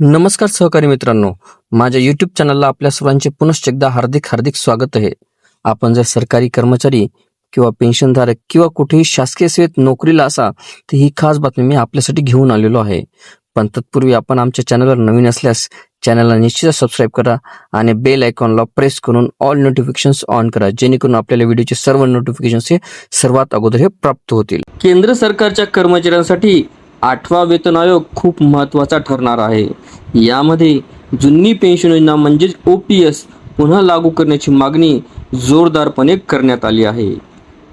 नमस्कार सहकारी मित्रांनो, माझ्या YouTube चॅनलला आपल्या सर्वांचे पुनश्च एकदा हार्दिक स्वागत आहे. आपण जर सरकारी कर्मचारी किंवा पेन्शनधारक किंवा कुठेही शासकीय सेवेत नोकरीला असा तर ही खास बातमी मी आपल्यासाठी घेऊन आलेलो आहे. पण तत्पूर्वी आपण आमच्या चॅनलवर नवीन असल्यास चॅनलला निश्चित सबस्क्राईब करा आणि बेल आयकॉनला प्रेस करून ऑल नोटिफिकेशन्स ऑन करा, जेणेकरून आपल्याला व्हिडिओचे सर्व नोटिफिकेशन्स हे सर्वात अगोदर हे प्राप्त होतील. केंद्र सरकारच्या कर्मचाऱ्यांसाठी 8वा वेतन आयोग खूप महत्त्वाचा ठरणार आहे. यामध्ये जुनी पेन्शन योजना म्हणजेच OPS पुन्हा लागू करण्याची मागणी जोरदारपणे करण्यात आली आहे.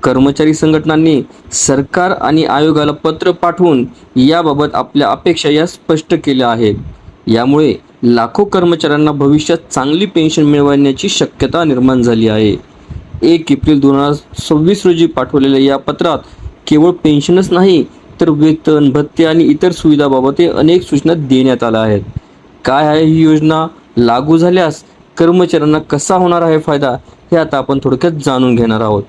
कर्मचारी संघटनांनी सरकार आणि आयोगाला पत्र पाठवून याबाबत आपल्या अपेक्षा या स्पष्ट केल्या आहेत. यामुळे लाखो कर्मचाऱ्यांना भविष्यात चांगली पेन्शन मिळवण्याची शक्यता निर्माण झाली आहे. 1 एप्रिल 2026 रोजी पाठवलेल्या या पत्रात केवळ पेन्शनच नाही तर वेतन, भत्ते आणि इतर सुविधांबाबत अनेक सूचना देण्यात आल्या आहेत. काय आहे ही योजना, लागू झाल्यास कर्मचाऱ्यांना कसा होणार आहे फायदा, हे आता आपण थोडक्यात जाणून घेणार आहोत.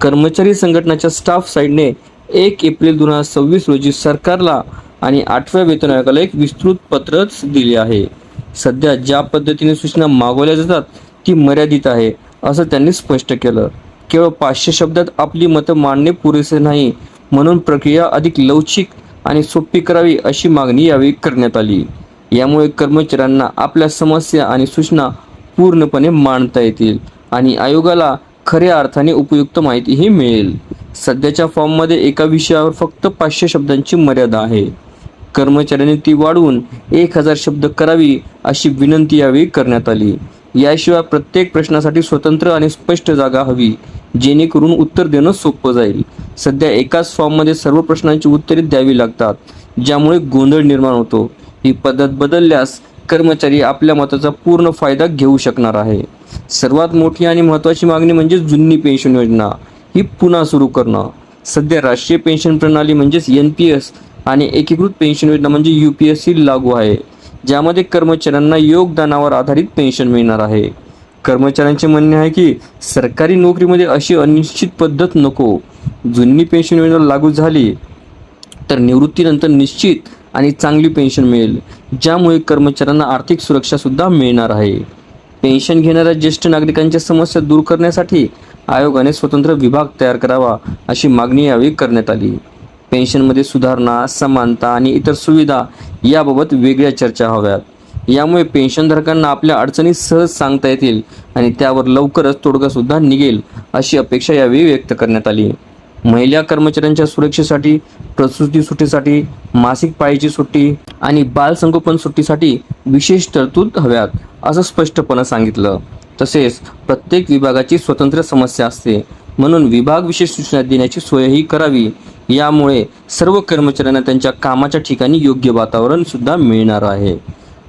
कर्मचारी संघटनाच्या स्टाफ साईडने 1 एप्रिल 2026 रोजी सरकारला आणि 8व्या वेतन आयोगाला एक विस्तृत पत्रच दिले आहे. सध्या ज्या पद्धतीने सूचना मागवल्या जातात ती मर्यादित आहे असं त्यांनी स्पष्ट केलं. केवळ 500 शब्दात आपली मतं मांडणे पुरेसे नाही, म्हणून प्रक्रिया अधिक लवचिक आणि सोपी करावी अशी मागणी यावेळी करण्यात आली. यामुळे कर्मचाऱ्यांना आपल्या समस्या आणि सूचना पूर्णपणे मांडता येतील आणि आयोगाला खऱ्या अर्थाने उपयुक्त माहितीही मिळेल. सध्याच्या फॉर्ममध्ये एका विषयावर फक्त 500 शब्दांची मर्यादा आहे. कर्मचाऱ्यांनी ती वाढवून 1000 शब्द करावी अशी विनंती यावेळी करण्यात आली. याशिवाय प्रत्येक प्रश्नासाठी स्वतंत्र आणि स्पष्ट जागा हवी, जेणेकरून उत्तर देणं सोपं जाईल. सध्या एकाच फॉर्ममध्ये सर्व प्रश्नांची उत्तरे द्यावी लागतात, ज्यामुळे गोंधळ निर्माण होतो. ही पद्धत बदलल्यास कर्मचारी आपल्या मताचा पूर्ण फायदा घेऊ शकणार आहे. सर्वात मोठी आणि महत्त्वाची मागणी म्हणजे जुनी पेन्शन योजना ही पुन्हा सुरू करणं. सध्या राष्ट्रीय पेन्शन प्रणाली म्हणजेच NPS आणि एकीकृत पेन्शन योजना म्हणजे UPS ही लागू आहे, ज्यामध्ये कर्मचाऱ्यांना योगदानावर आधारित पेन्शन मिळणार आहे. कर्मचाऱ्यांचे म्हणणे आहे की सरकारी नोकरीमध्ये अशी अनिश्चित पद्धत नको. जुनी पेन्शन योजना लागू झाली तर निवृत्तीनंतर निश्चित आणि चांगली पेन्शन मिळेल, ज्यामुळे कर्मचाऱ्यांना आर्थिक सुरक्षा सुद्धा मिळणार आहे. पेन्शन घेणाऱ्या ज्येष्ठ नागरिकांच्या समस्या दूर करण्यासाठी आयोगाने स्वतंत्र विभाग तयार करावा अशी मागणी यावेळी करण्यात आली. पेन्शनमध्ये सुधारणा, समानता आणि इतर सुविधा याबाबत वेगळ्या चर्चा हव्यात. यामुळे पेन्शनधारकांना आपल्या अडचणी सहज सांगता येतील आणि त्यावर लवकरच तोडगा सुद्धा निघेल अशी अपेक्षा यावेळी व्यक्त करण्यात आली. महिला कर्मचाऱ्यांच्या सुरक्षेसाठी प्रसूती सुट्टीसाठी, मासिक पाळीची सुट्टी आणि बालसंगोपन सुट्टीसाठी विशेष तरतूद हव्यात असं स्पष्टपणे सांगितलं. तसेच प्रत्येक विभागाची स्वतंत्र समस्या असते, म्हणून विभाग विशेष सूचना देण्याची सोयही करावी. यामुळे सर्व कर्मचाऱ्यांना त्यांच्या कामाच्या ठिकाणी योग्य वातावरण सुद्धा मिळणार आहे.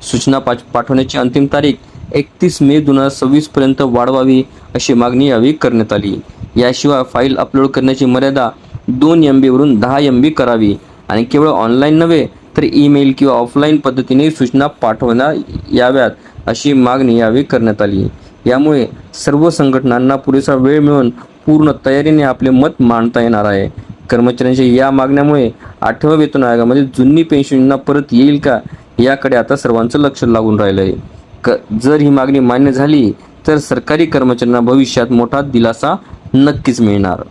सूचना पाठवण्याची अंतिम तारीख 31 मे 2026 पर्यंत वाढवावी अशी मागणी यावेळी करण्यात आली. याशिवाय फाईल अपलोड करण्याची मर्यादा 2 MB वरून 10 MB करावी आणि केवळ ऑनलाईन नव्हे तर ईमेल किंवा ऑफलाईन पद्धतीने सूचना पाठवण्यात याव्यात अशी मागणी यावेळी करण्यात आली. यामुळे सर्व संघटनांना पुरेसा वेळ मिळून पूर्ण तयारीने आपले मत मांडता येणार आहे. कर्मचाऱ्यांच्या या मागण्यामुळे 8व्या वेतन आयोगामध्ये जुनी पेन्शन योजना परत येईल का, याकडे आता सर्वांचं लक्ष लागून राहिलं आहे. जर ही मागणी मान्य झाली तर सरकारी कर्मचाऱ्यांना भविष्यात मोठा दिलासा नक्कीच मिळणार.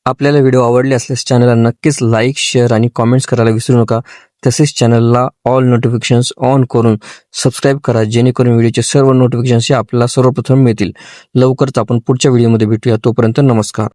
आपल्याला व्हिडिओ आवडले असल्यास चॅनलला नक्कीच लाईक, शेअर आणि कॉमेंट्स करायला विसरू नका. तसेच चॅनलला ऑल नोटिफिकेशन्स ऑन करून सबस्क्राईब करा, जेणेकरून व्हिडिओचे सर्व नोटिफिकेशन्स आपल्याला सर्वप्रथम मिळतील. लवकरच आपण पुढच्या व्हिडिओमध्ये भेटूया. तोपर्यंत नमस्कार.